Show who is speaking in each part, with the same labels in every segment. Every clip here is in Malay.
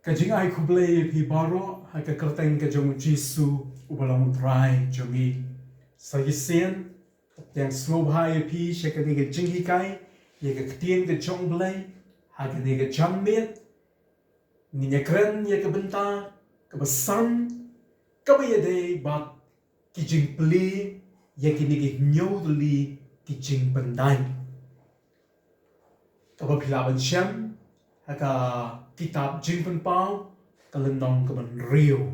Speaker 1: Kajing ai kublai pi baro hai ka kerteng ka jong Jisu ubalang trai jongi sagisian yang slow hai pi shekani ka jinghi kai ye ka ktien ka jong blai hai ka ne ka jammit ni nyakren ye ka benta ka basan ka ba ye dei bat ki jing pli ye ki ni ki nyodli ki jing pendai ka ba pilaban syam haka kitab jing penpau kalendong kaman rio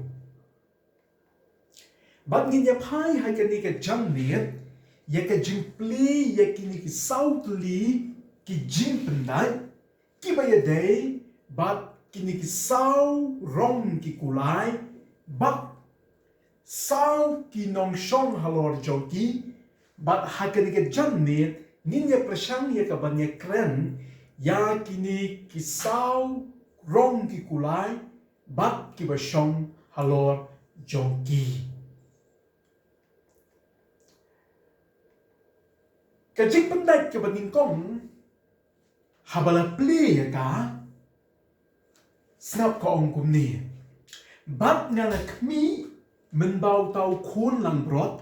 Speaker 1: bat ngin ya pai hai ka ni ka jamniat ya ka jing pli ya ki ni ki sautli ki jing pendai ki ba ya dei bat ki ni ki sau rong ki kulai bat sau ki nong shong halor joki bat hai ka ni ka jamniat ngin ya prasang ya ka ban ya kren ya kini kisau rong ki kulai bat ki bashong halor jongki kajik pendai ke banin kong habala pli ya ka snap ko ong kum ni bat ngana kmi menbau tau kun lang brot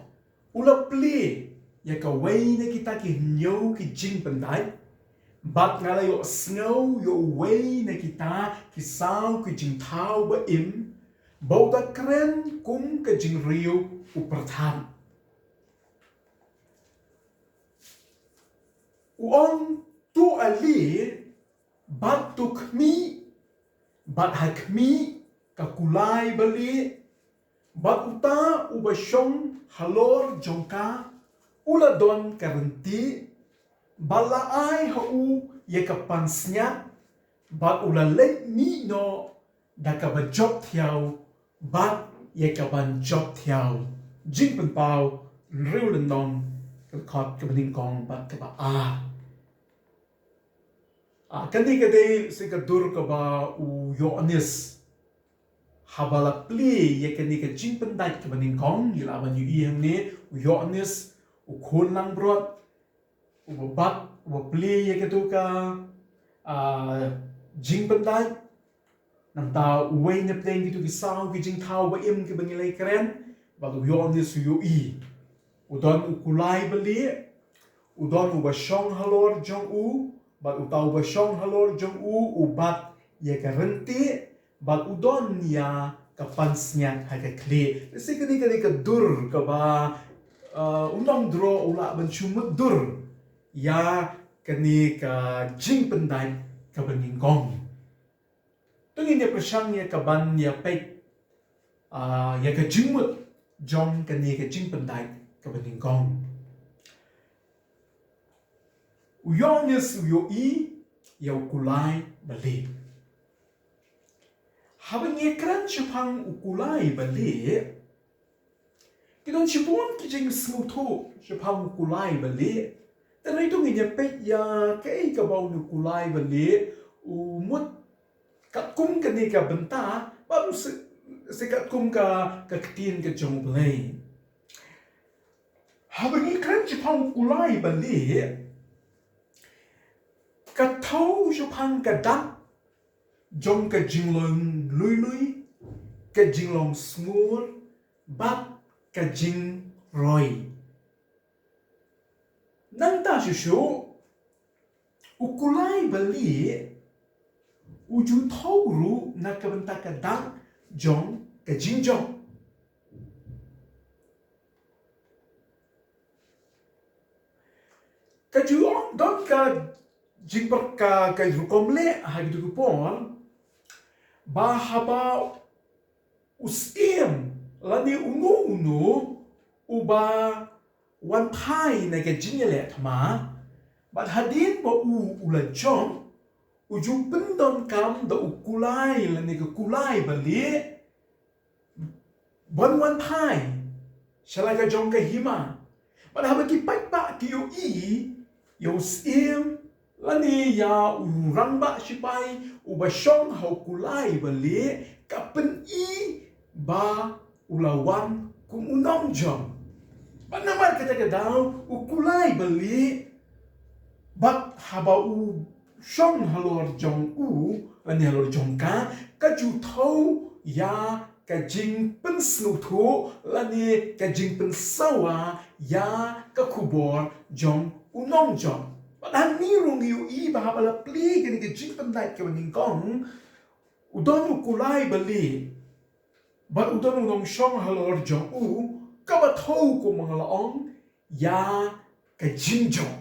Speaker 1: ula pli ya ka wei na kita ki nyo ki jing pendai bat ngala yo snow yo way na kita kisau ki jing thau ba im bau da kren kum ka jing rio uperthan uong tu ali bat tu kmi bat ha kmi ka kulai bali bat uta ubashong halor jongka ula don karanti bala ai hau ye kapan snyat bat ula lek ni no da ka ba job thiao bat ye ka ban job thiao jing pen pau riu len nong ka khot ka bin kong bat ka ba kan ni ka dei se ka dur ka ba u yonis habala pli ye ka ni ka jing pen dai ka bin kong ila ban yu i hang ni u yonis u khon lang brot ubat pli ye ka tu ka jing pendai nam ta uwei ne pleng gitu ki sao ki jing thau ba im ki bangi lai kren ba lu yo ni su yo i udon u kulai bali udon u ba shong halor jong u ba u tau ba shong halor jong u bat ye ka renti ba udon ya ka pansnya ha ka kle sikani ka dur ka ba unong dro ula ban chumut dur ya kani ka jing pendai ka bangin gong tungin ya prasang ya ka ban ya pek ya ka jingmut jong kani ka jing pendai ka bangin gong uyong ya su yo i ya ukulai bali habang ya kran chupang ukulai bali kidon chipon ki jing smuto chupang ukulai baliแต่ในตรงนี้เนี่ยเป็ดยาแก่กระบอกนุกุไลบันนี้มุดกัดกุ้มกันนี่กับบรรดาบ้านสิกัดกุ้มกับเตียนกับจงเลยหาแบบนี้ครั้งจะพังกุไลบันนี้กัดเท้าจะพังกัดดักจงกับจิงลงลุยกับจิงลงสมูทบัดกับจิงรอยนั่นตาชูอุกุไลบลีอุจูเท่ารู้นักบันตากระดังจงกระจิงจงกระจูออนดอนกระจิงปากกระยุกมเล่หายดูกุปอนบาฮาบาอุสเอียมและนี่อุนูอุบาวันไพ่ในการจินยาเละธรรมะบัดฮัดดินบ่อุลจงอุจุเป็นดอนคำดอุกุไลและนี่ก็กุไลบัลลีวันไพ่ฉลาดก็จงก็หิมะบัดฮับกิไปปะกิโยอีโยสเอียมและนี่ยาอุรังบะชิไปอุบะชงเขากุไลบัลลีกับเป็นอีบาอุลาวันกุมอุนองจงบัดน้ำมันก็จะกระดาวอุกุไลบลีบัดฮาบาอู shong halor jong u lani halor jong ka ju thau ya ka jing pen snu thu lani ka jing pen sawa ya ka khubor jong unong jong dan ni rung yu I ba bala pli ke ni jing pen dai ke ning kong udon kulai bali but udon unong shong halor jong u ka ba thau ko mga laong ya ka jing jong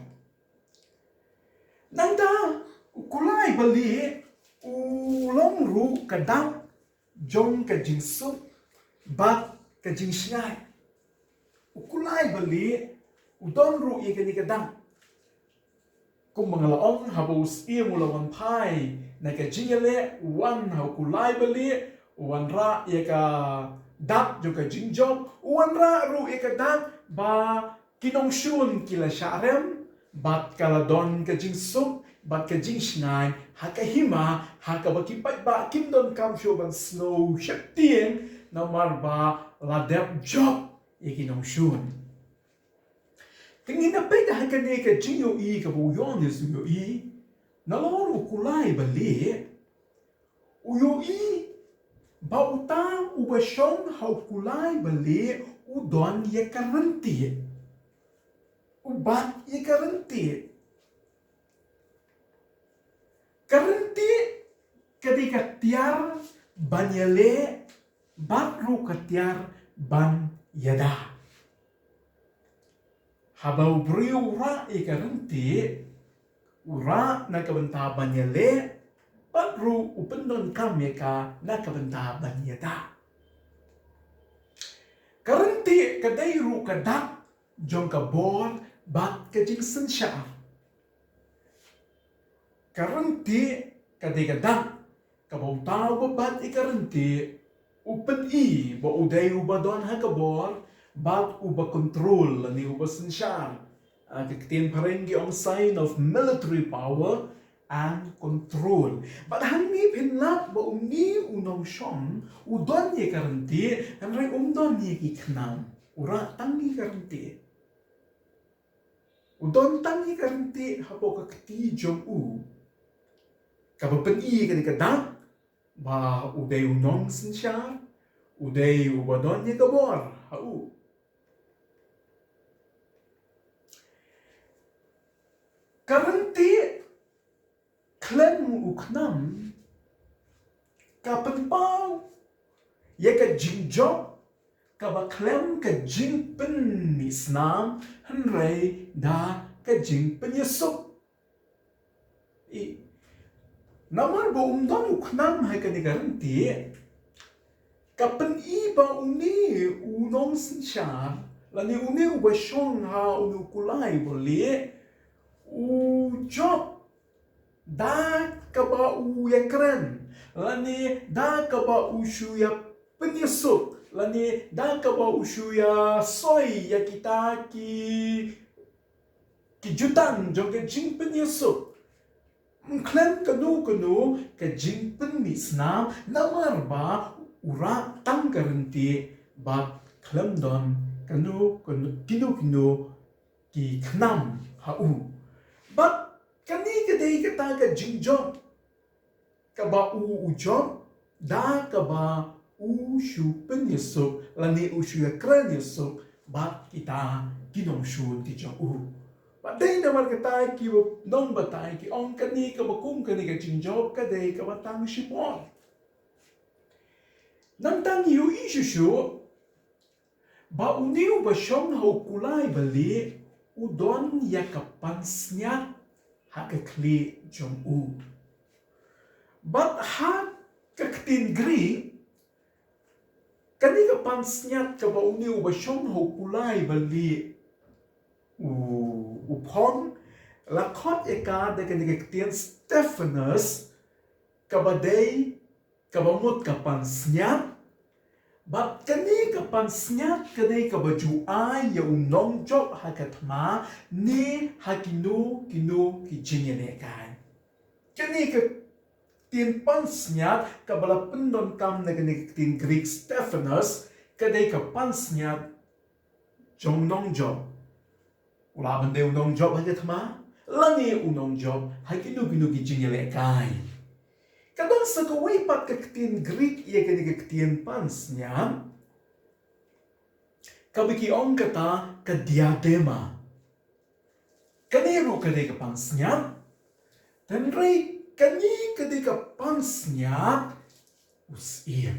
Speaker 1: nang da kulai bali ulong ru ka dang jong ka jing su bat ka jing shnai kulai bali udon ru I ka ni ka dang kung mga laong habos I mulawan pai na ka jing le wan ha kulai bali wan ra I ka dak jo ka jing jong wan ra ru I ka dak ba kinong shun kila sharem bat kala don ka jing sup bat ka jing shnai ha ka hima ha ka ba kipat ba kim don kam sho ban snow shaktieng na mar ba la dep job I kinong shun kingin na pe ha ka ne ka jing yo I ka bu yon is yo I na lor kulai ba le u yo I ba uta u ba shong ha kulai ba le u don ye karanti ubat ye karanti ketika tiar banyale bat ru katiar ban yada habau briu ra ye karanti ura na kabenta banyale bat ru upendon kameka na kabenta banyada karanti kadai ru kadak jong ka bor bat ka jing sen sha karanti kadai kadak ka bau tau ba bat I karanti upen I ba uday uba don ha ka bor bat uba control ni uba sen sha kaktin parengi on sign of military power and control but hangi pinlap ba umni unong shong udon ye karanti hanrai don ye ki knam ura tangi karanti udon tangi karanti hapo kakti jong u kabapen I ka ni kadang ba uday unong sen sha uday ubadon ye kabor hau karanti klem uknam kapan pau ye ka jingjob ka ba klem ka jingpen misnam hanrei da ka jingpen yesuk I namar ba umdon uknam hai ka ni karanti kapan I ba uni unong sinshar lani uni uba shong ha uni kulai boli u job da ka ba u yakran lani da ka ba u shuya penyesuk lani da ka ba u shuya soy ya kita ki jutan joge jing penyesuk klem kanu ka jing penisnam namar ba ura tang karanti ba klem don kanu ki knam hau but kani kadai kata ka jingjob ka ba u job da ka ba u shu penyesuk lani u shu kran yesuk ba kita kinong shu ti jong u ba dai na mar kata ki nong batai ki ong kani ka ba kum kani ka jingjob ka dai ka ba tang shipon nang tang yu ishu ba uniu ba shong hau kulai bali udon ya kapansnya hakakli jong u but ha kaktin gri kani kapansnya ka ba uniu ba shong hau kulai bali upon lakot eka de kani kaktin Stephanus kabadei kabamut kapansnya but kani kapansnya kani kabaju ay ya unong job hakatma ni hakinu ki jinyane kan kani ka tin pansnya kabala pendon kam na kani tin Greek Stephanus kani kapansnya jong nong job ula bande unong job hakatma langi unong job hakinugi jingele kai kadon sa kaway pat kaktin Greek iya kani kaktin pans niya kabiki ong kata ka diadema kanero kade ka pans niya tanray kani kade ka pans niya usim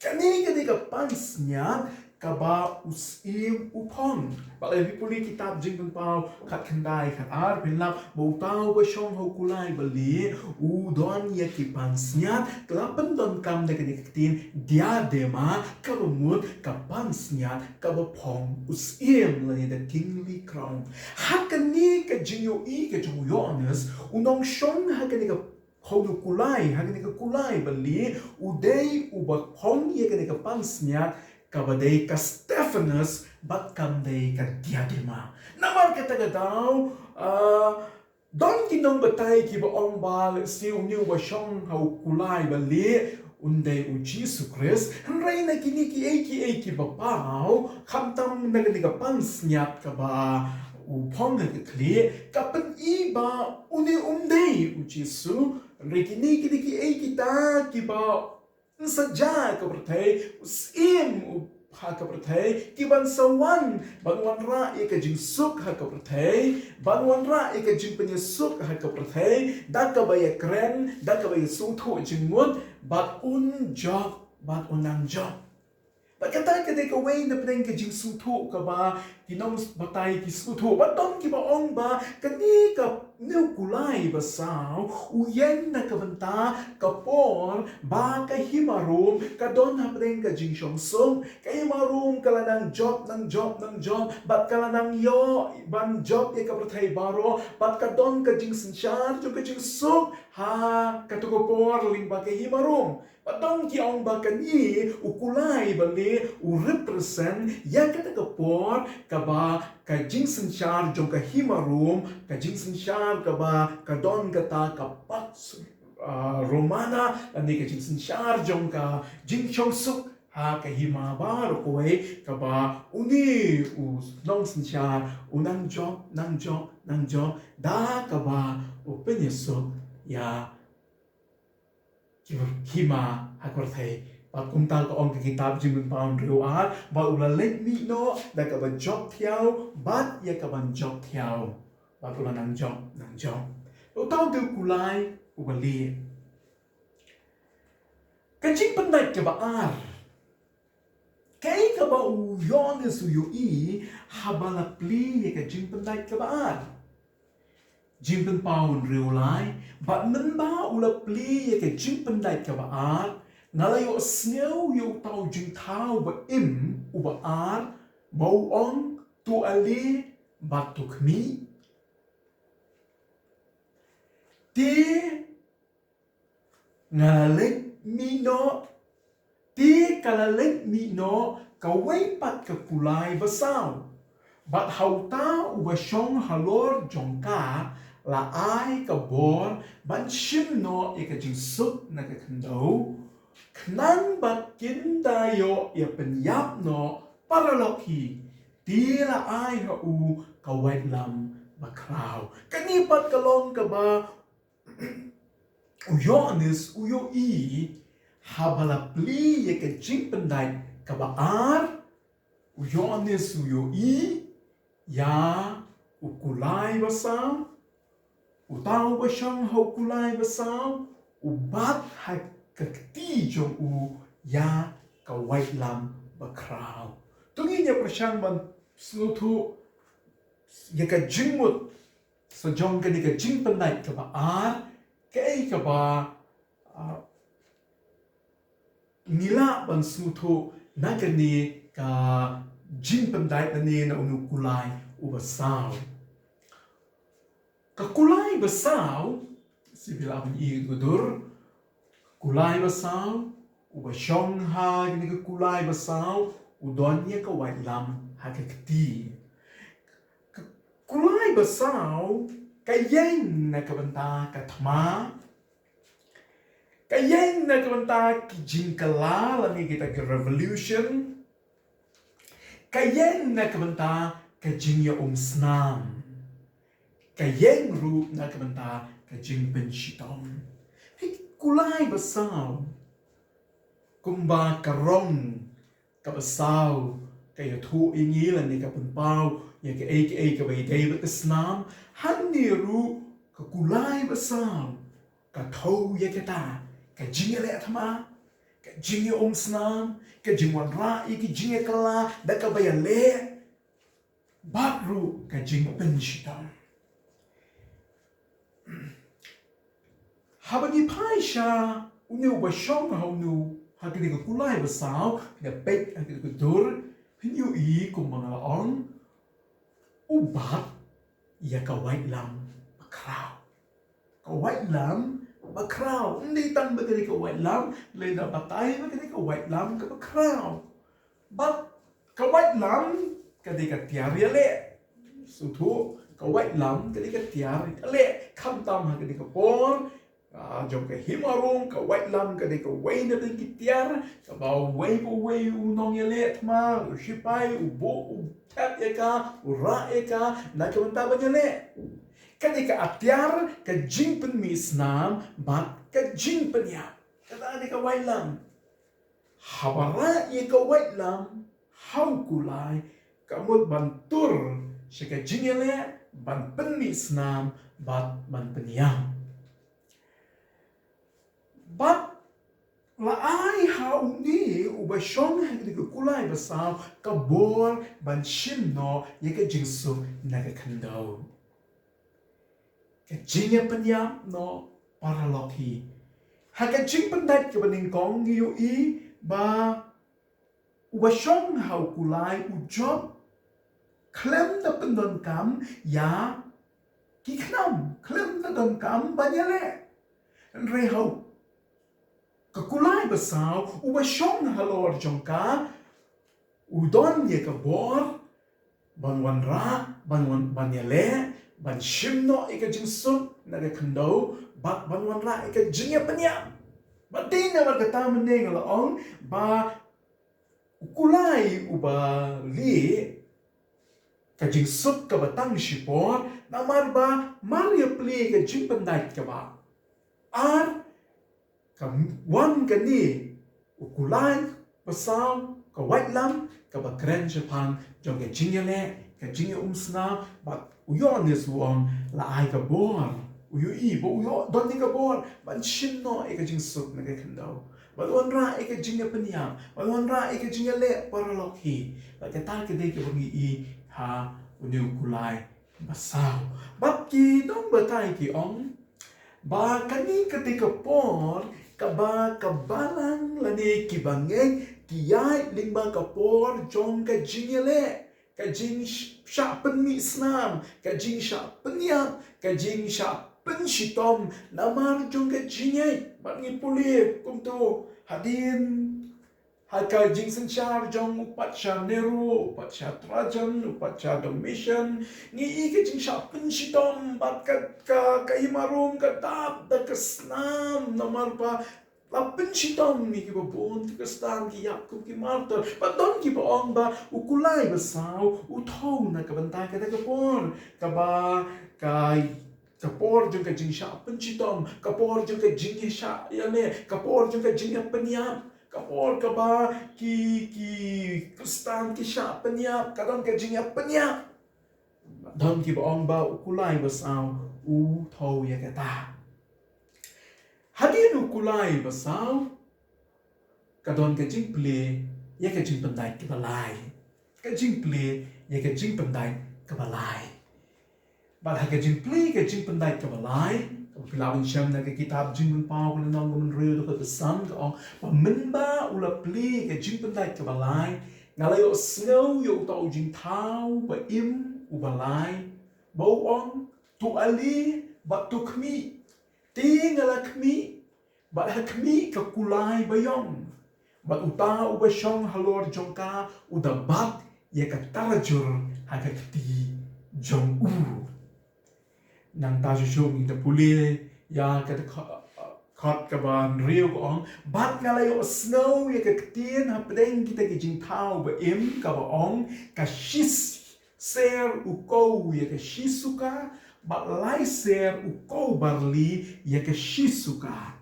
Speaker 1: kani kade ka pans niya kaba usim upon balay pipuli kitab jing pau kat kendai kat ar pinlap bau tau ba shong ho kulai bali u don ya ki pansnya kelapan don kam de kektin diadema kabumut kapansnya kabapong usim lani the kingly crown hakani ka jingyo I ka jong yones unong shong hakani ka Hodu kulai, hakani ka kulai bali udai ubak pong ya kani ka pansnya kabadai ka Stephanus bat kamdai ka diadema namar kata daw don kinong batay ki ba ong bal si uniu ba shong hau kulai bali unday u Jesus Christ ray na kini ki eki ba pao kamtam na kani ka pansnya ka ba upong na kli kapan iba uni unday u Jesus ray kini ki ta ki ba saja ka bertay usim ha ka bertay kiban sawan banwan ra ka jing suk ha ka bertay banwan ra ka jing penyesuk ha ka bertay da ka baya kren da ka baya suthu jing mut bat un job bat unang job Pagkatay ka de ka way na pinang ka jing suthu ka ba kinong batay ki suthu baton ki ba ong ba kani ka new kulay ba sao uyen na kabanta kapor ba ka himarum ka don ha pinang ka jing shong sung ka himarum kala ng job bat kala ng yo ban job ya ka batay baro bat ka don ka jing sinsyar jo ka jing sung ha katukopor ling ba ka himarum Patong ki ong bakani ukulay bali u represent ya kata kapor kaba ka jingsen shar jong ka himarum ka jingsen shar kaba ka don kata kapak romana ani ka jingsen shar jong ka jingchong suk ha ka himaba rokoy kaba uni u nong sen shar unang job da kaba u penyeso ya hima hakorthai pat kumtal ko ong kitab jimun paun ruar ba ula let mi no da ka ban job thiao bat ya ka ban job thiao ba ula nang job o tau du kulai ubali ka jing pandai ka ba ar kai ka ba u yon su yu I habala pli ya ka jing pandai ka ba ar Jimpen paun riulai, bat menba ula pli ya ke jimpen dai ka ba ar, ngalayo sneu yo tau jing tau ba im u ba ar, bau ong tu ali bat tu kmi. Ti ngalalek mi no, ti kalalek mi no, kawai pat ka kulai basau. Bat hauta u ba shong halor jongka, la ai ka bor ban shim no e ka jing suk na ka kando knan bat kin dayo e penyap no paraloki di la ai ha u ka wait lam ba kraw kanipat kalong ka ba uyonis uyo I habala pli e ka jing pendai ka ba ar uyonis uyo I ya ukulai basam Utau ba siyang haukulay ba sao? Ubat ha kakti jong u ya kawait lam ba kraw. Tungin niya pa siyang man sluto ya ka jingmut sa jong ka ni ka jing panay ka ba ar kay ka ba nila ban sluto na ka ni ka jing panay na ni na unukulay u ba sao. Kakulay basaw, si bilaban I gudur, kulay basaw, uba siyong ha, gini ka kulay basaw, udon niya ka wait lam hakakti. Kulay basaw, kayeng na kabanta katma, kayeng na kabanta kijingkala, lami kita ka revolution, kayeng na kabanta kajingya snam. yang ru na kabanta ka jing ben shitom hi kulai basau kumba karong ka basau ka thu ingi la ni ka pun pau ya ka ka bai David Islam han ni ru ka kulai basau ka thau ya ka ta ka jing le thama ka jing snam ka jing wan ra i ki jing kala da ka bai le bat ru ka jing ben shitom habagi paisha uniu bashong haunu hakini ka kulai basau da pek hakini ka dur hiniu I kumanga on ubat ya ka white lam makrau ka white lam makrau ndi tan bagari ka white lam le da batai bagari ka white lam ka makrau but ka white lam ka di ka tiari le sutu ka white lam ka di ka tiari le kham tam ha ka di ka por jom ka himarung ka white lam ka di ka wei na di ki tiar ka ba wei u nong ye le thma u shipai u bo u tap ye ka u ra ye ka na ka manta ba le ka di ka atiar ka jing pen mi snam bat ka jing pen ya ka da di ka white lam habara ye ka white lam hau kulai ka mut bantur she ka jing ye le ban pen mi snam bat ban pen ya but la ai hau ni u ba shong ha ki kulai ba sao ka bor ban shim no ye ka jing su na ka khandau ka jing ya pan ya no para loki ha ka jing pan dai ka ban kong yu I ba u ba shong hau kulai u job klem da pan don kam ya ki khnam klem da don kam ba ya le re hau ka kulai basau u ba shong halor jongka u don ye ka bor ban wan ra ban ye le ban shim no e ka jing sun na ka khando ban wan ra e ka jing ye panya ba din na ka ta man ne la ong ba kulai u ba li ka jing sut ka ba tang shi por na mar ba mar ye pli ka jing pandai ka ba ar ka wan ka ni ukulai pasal ka white lam ka ba kren japan jong ka jingle ka jinge sna ba uyon this one la ai ka bor uyu I bo uyo don ni ka bor ban shin no e ka jing sup na ka kandau ba don ra e ka jinge panya ba don ra e ka jinge le para lokhi ba ka ta ka de ka bangi I ha unu ukulai basau ba ki dong ba tai ki ong ba kani ketika por kaba kabalang lani kibangeng kiyai lingba kapor jong ka jingele ka jing sha pen mi snam ka jing sha pen ya ka jing sha pen shitom namar jong ka jingei bangi puli kumtu hadin haka jing senchar jong upacha neru upacha trajan upacha domitian ni ike jing sha pen shitom bat ka imarum ka tap da ka snam namar pa la pen shitom ni ki babon ka stam ki yakub ki marta ba don ki ba ong ba ukulai ba sao u thau na ka banta ka da ka por ka ba ka por jong ka jing sha pen shitom ka por jong ka jing sha ya ne ka por jong ka jing pen ya kapor ka ba ki kustan ki sha penya kadang ka jing penya don ki ba ong ba ukulai ba sao u thau ya ka ta hadin ukulai ba sao kadon ka jing ple ya ka jing pandai ka balai ka jing ple ya ka jing pandai ka balai ba ha ka jing ple ka jing pandai ka balai Pilawan siyam na kitab jing pao ko nang gumun rio ko sam ko pamimba ula pli ke jing pandai ka balai ngalayo snow yo tau jing tau ba im u balai bo on tu ali ba tu khmi ti ngala khmi ba ha khmi ka kulai ba yong ba uta u ba shong halor jongka u da bat ye ka tarajur ha ka ti jong u nang ta ju ni da puli ya ka khot ka ban rio ko ong bat ngalayo snow ye ka tien ha pdeng kita ki jing thau ba im ka ba ong ka shis ser u ko ye ka shisuka bat laiser u kau barli ya ke shisuka.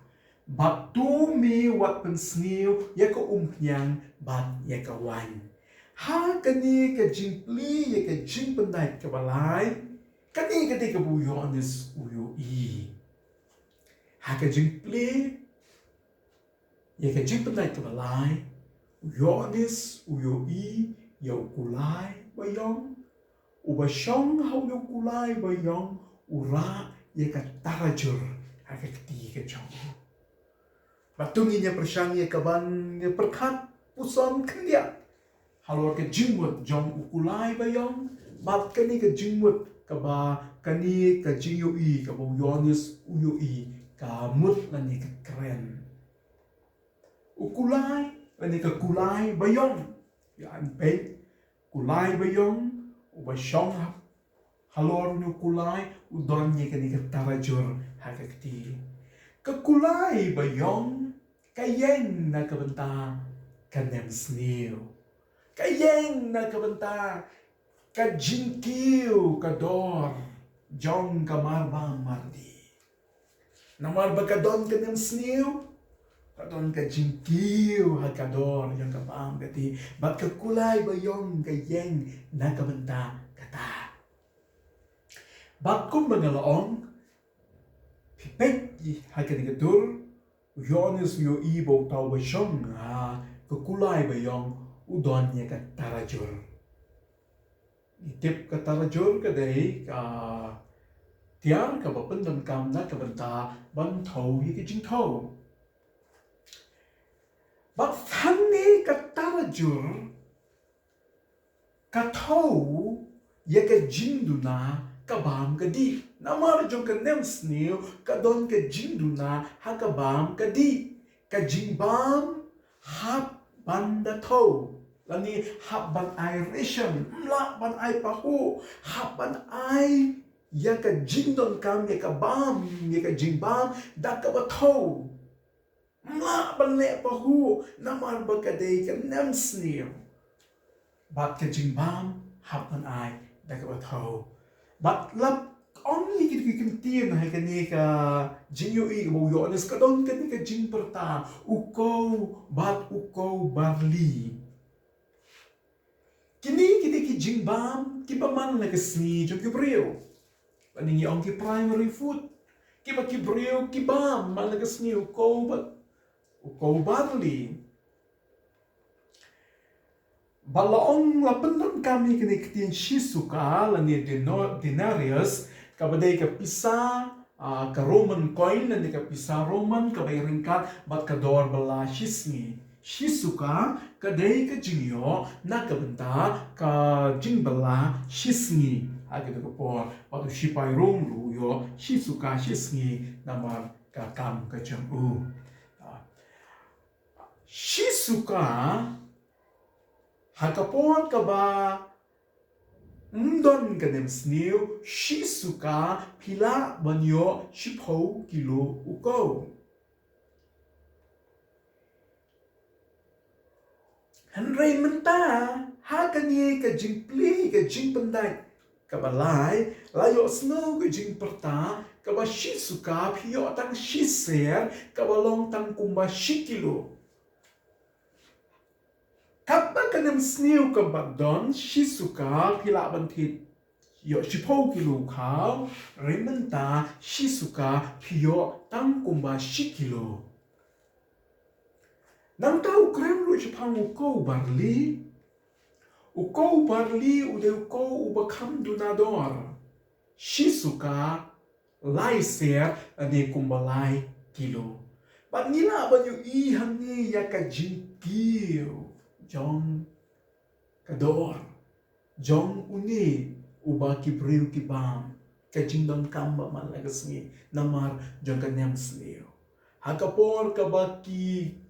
Speaker 1: Bat tu mi wat pensniu ya ke umnyang bat ya ke wan. Ha kani ke jimpli ya ke jimpendai ke balai. Kani ke ke buyonis uyu i. Ha ke jimpli ya ke jimpendai ke balai. Uyonis uyu i ya ukulai bayong. Ubashong hau yo kulai bayong ura ye ka tarajur ha ka keti ke chong. Batungi nya persang ye kaban ye perkat puson kendia. Halor ke jingmut jong ukulai bayong bat kani ke jingmut kaba kani ke jingyu i kaba yonis uyu i ka mut lani ke keren. Ukulai lani ke kulai bayong ya anpe kulai bayong ubashong halor nu kulai udon ye kani ke tarajur hakakti ke kulai bayong kayeng na kabenta kanem sniu kayeng na kabenta ka jinkiu kador jong kamarbang mardi namar bakadon kanem sniu kadon ka jinkiu hakador yang kapang kati bat ka kulai bayong kayeng na kabenta kata bat kum bangalaong pipek hakani kadur yonis yo ibo tau bashong ha ka kulai bayong udon ya ka tarajur itip ka tarajur ka dai ka tiar ka bapendan kam na kabenta ban thau hi ki jing thau But funny katarajur katau ya ka jinduna kabam kadi namar jong ka nem snil kadon ka jinduna ha kabam kadi ka jingbam hap banda tau lani hap ban ai risham mla ban ai pahu hap ban ai ya ka jindon kam ya ka bam ya ka jingbam da ka batau Ma banle pahu namar bakadei ka nem snil bat ka jingbam hapan ai da ka batau bat lap only kit kim tien hai ka ni ka jinyu i bo yo nes ka don ka ni ka jing perta uko barli kini kiti ki jingbam ki paman na ka sni jo ki brio ani ong ki primary food ki ba ki brio ki bam mal na ka sni uko barli balaong lapendan kami kini ketin shisuka lani denarius kabadai ka pisa ka Roman coin lani ka pisa Roman kabay ringkat bat ka dor bala shisngi shisuka kadai ka jingyo na kabenta ka jingbala shisngi agad ka por patu shipay rom luyo shisuka shisngi namar ka kam ka jamu Shisuka hakapon ka ba mdon ka nem sniu Shisuka pila banyo shipo kilo uko Henry menta hakanye ka jingpli ka jingpendai ka balai layo snow ka jingperta ka ba Shisuka pio tang shiser ka balong tang kumba shikilo Kapag ka nem sniu ka bagdon, Shisuka pila bantit yo shipo kilo kaw, rementa Shisuka pio tangkumba shikilo. Nang tau kremlo shipang uko barli ude uko ubakam dunador. Shisuka laiser ane kumbalai kilo. But nila ba yung ihangi yaka jinkio. Jong kador jong uni uba kibriu kibam kajindon kamba malagasngi namar jong kanem sneo hakapor kabaki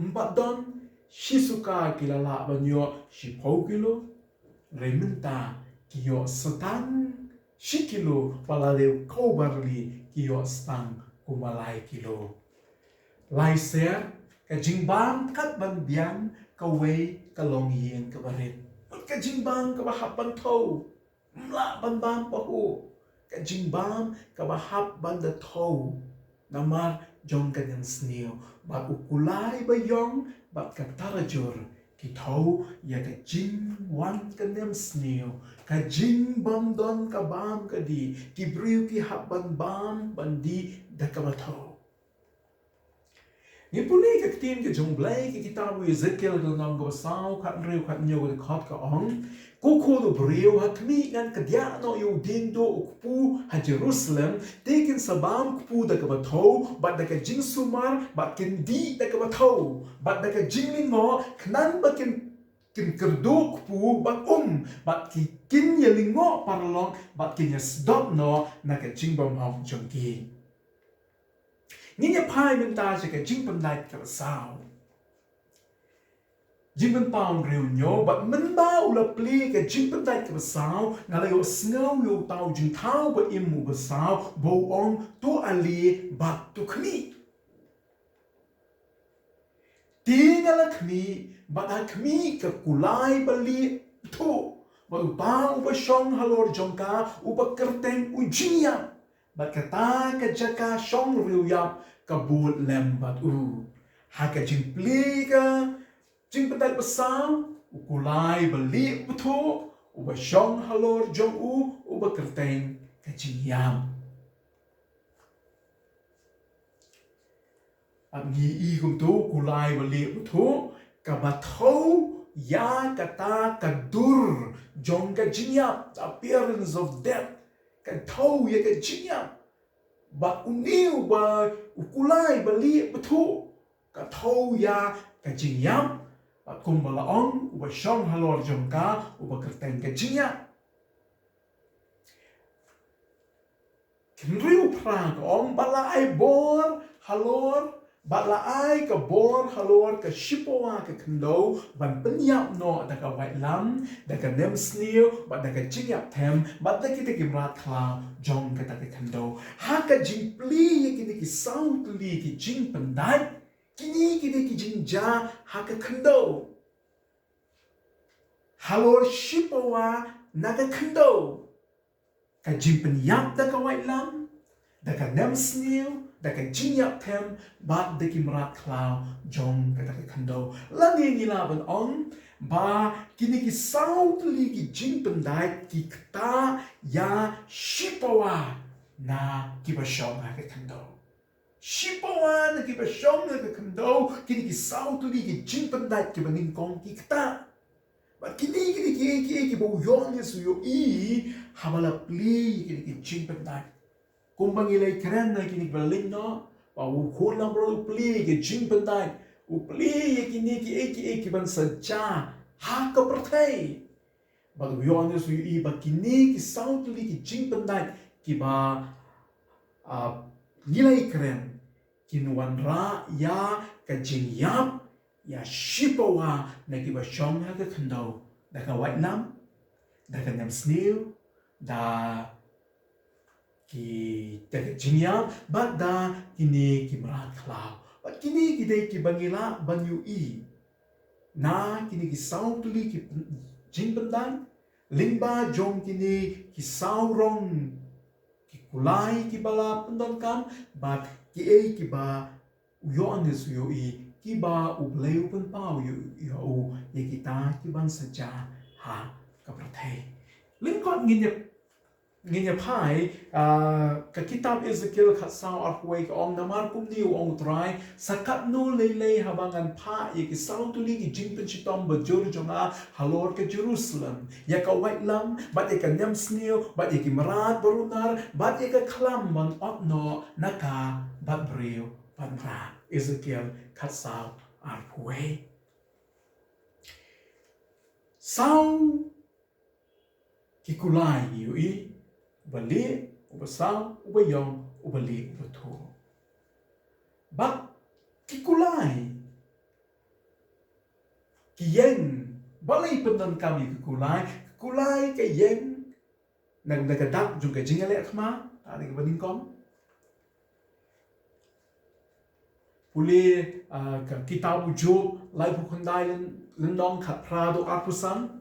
Speaker 1: mbadon Shisuka kilala banyo shipo kilo rementa kiyo setang shikilo palaleu kobarli kiyo stang kumalai kilo laiser kajingbang kat banbian kaway kalongyen kabarit. Pagka jingbang kabahapan tau, mla banbang pahu. ka jing bam ka bahap ban da thau namar jong ka nyam sneo ba ukulai ba yong ba ka tarajur ki thau ya ka jing wan ka nyam sneo ka jing bam don ka bam ka di ki briu ki hap ban bam ban di da ka ba thau ni puni ka tin ke jong blai ki kitabu Ezekiel ka ngam go sao khat reu khat nyo ko khat ka ong ko ko do breu ha kmi ngan ka dia no yu din do ukpu ha Jerusalem taken sabam kpu da ka ba thau ba da ka jing sumar ba kin di da ka ba thau ba da ka jing lingo knan ba kin kerduk kpu ba ba ki kin ye lingo parlong ba kin ya sdop no na ka jing bam ha jong ki ni nya pai min ta je ka jing pan dai ka sao jing pan paung riu nyo ba min ba u la pli ka jing pan dai ka sao na la yo snau yo tau jing thau ba im mu ba sao bo ong to ali ba tu khmi ti nga la khmi ba da khmi ka kulai ba li thu ba u ba u ba shong halor jong ka u ba kerteng u jingya ba kata ka jaka shong riu yap ka but lem bat u ha ka jing pli ka jing patat pasang u kulai ba li putho u ba shong halor jong u ba kerteng ka jing yam ab ngi i kum tu kulai ba li putho ka ba thau ya kata ka dur jong ka jing yap the appearance of death ka thau ya ka jing yap ba uniu ba ukulai ba li puthu ka thau ya ka jing yam ba kum ba laong ba shong halor jong ka ba kerteng ka jing yam kin riu pra ka ong ba lai bor halor ba lai ka bor halor ka shipowa ka kendo ban penyap no da ka wai lam da ka nem sneo ba da ka jing yap them ba da ki te ki rat kla jong ka ta ka kendo ha ka jing pli ye ki ki sound li ki jing pandai kini ki jing ja ha ka kendo halor shipowa na ka kendo ka jing penyap da ka wai lam da ka nem sneo da ka jing yap them ba da ki rat kla jong ka ta ka kendo la ni la ban on ba kini ki sound li ki jing pandai ki kta ya shipowa na ki ba shong ha ka kendo shipowa na ki ba shong na ka kendo kini ki sound li ki jing pandai ki ba ning kong ki kta ba kini ki bo yon yesu yo i habala pli kini ki jing pandai kung bangilay keren na kini baling no pa u khon lang bro pli ki jing pandai u pli kini ki ban sadja ha ka prathai ba u yon yesu yo i ba kini ki sound li ki jing pandai ki ba nilai keren kinwan ra ya ka jing yap ya shipawa na ki ba shong ha ka kando da ka white nam da ka nam snail da ki da ka jing yap ba da kini ki marat klau ba kini ki dei ki bangila banyu i na kini ki sound li ki jing pandai limba jong kini ki saurong ki kulai ki bala pandon kam ba ki ba uyon is yo i ki ba u bleu pen pau yo ye kita ki ban saja ha ka prathai lingkot nginya pai ka kitab Ezekiel khat sao arkway ka ong namar kum ni ong try sakat no lele habangan pa ye ki sao tu li ki jingpen chitom ba jor jonga halor ke Jerusalem ya ka white lam ba ye ka nyam sneo ba ye ki marat barunar ba ye ka klam man otno naka ba breu panra Ezekiel khat sao arkway sao ki kulai yu i bali uba sao uba yong uba li uba thu ba ki kulai ki yeng balai pendan kami ki kulai ke yeng nang nagadak jung ka jingale khma ta ni baning kom puli ka kitabu Job lai bu khondai lendong khat pra do apusan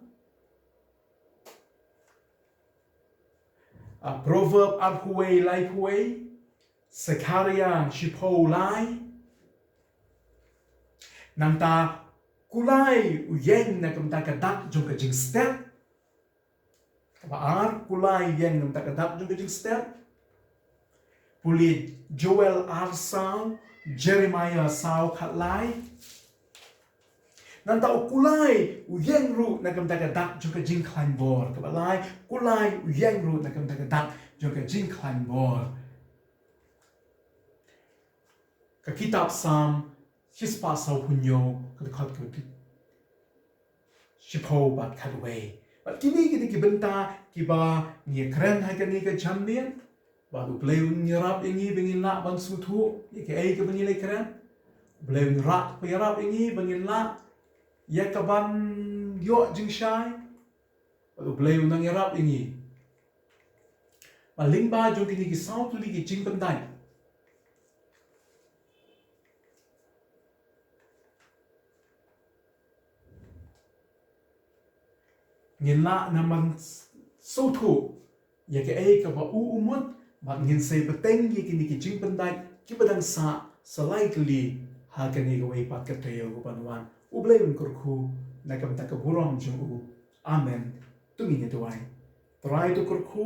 Speaker 1: Proverb at huay lai huay Sekaria shipo lai nang ta kulai uyeng na kam ta kadak jong ka jing step ba ar kulai uyeng nam ta kadak jong ka jing step puli Joel ar sao Jeremiah sao khat lai nang ta kulai uyeng ru na kam ta kadak jong ka jing klan bor ka ba lai kulai uyeng ru na kam ta kadak jong ka jing klan bor ka kitab Psalm Hispa sao punyo ka khat ka shipo bat khat way but kini ki benta ki ba ni kren ha ka ni ka champion ba du play ni rap ingi bengin la ban su thu ye ke ai ka bengin le kren play ni rap pa rap ingi bengin la ye ka ban yo jing shai ba du play nang rap ingi ba ling ba jo kini ki sao tu li ki jing ban dai ngin la naman so thu ye ke ai ka ba u umut ba ngin sei pateng ye kini ki jing pandai ki badang sa salai kli ha ka ni go wei pat ka tayo go panwan u blai un kur khu na kam ta ka burom jung u amen tu mi ne tuai trai tu kur khu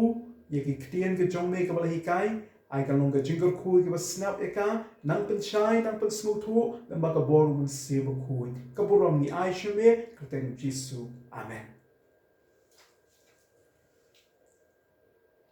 Speaker 1: ye ki ktien ke jong me ka ba hi kai ai ka long ka jing kur khu ki ba snap e ka nang pen shai nang pen smu thu na ba ka bor un se ba khu ka burom ni ai shme ka teng jisu amen